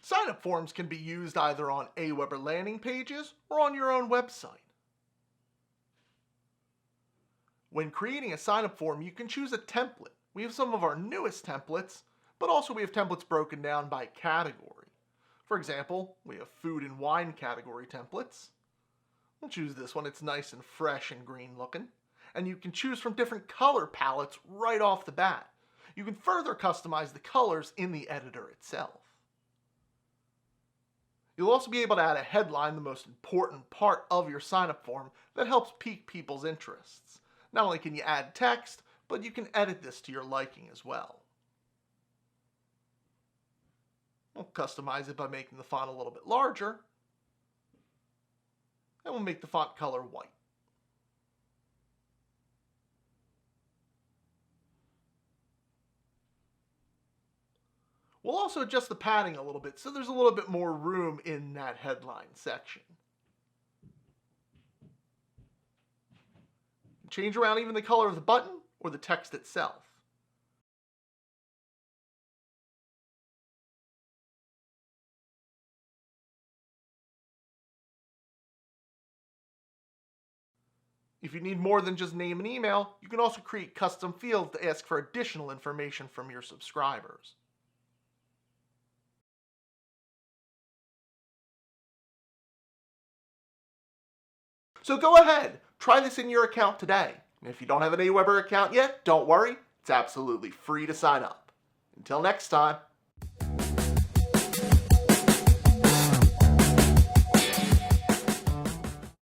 Sign-up forms can be used either on Aweber landing pages or on your own website. When creating a sign-up form, you can choose a template. We have some of our newest templates, but also we have templates broken down by category. For example, we have food and wine category templates. We'll choose this one. It's nice and fresh and green looking. And you can choose from different color palettes right off the bat. You can further customize the colors in the editor itself. You'll also be able to add a headline, the most important part of your sign-up form, that helps pique people's interests. Not only can you add text, but you can edit this to your liking as well. We'll customize it by making the font a little bit larger, and we'll make the font color white. We'll also adjust the padding a little bit so there's a little bit more room in that headline section. Change around even the color of the button or the text itself. If you need more than just name and email, you can also create custom fields to ask for additional information from your subscribers. So go ahead, try this in your account today. And if you don't have an Aweber account yet, don't worry, it's absolutely free to sign up. Until next time.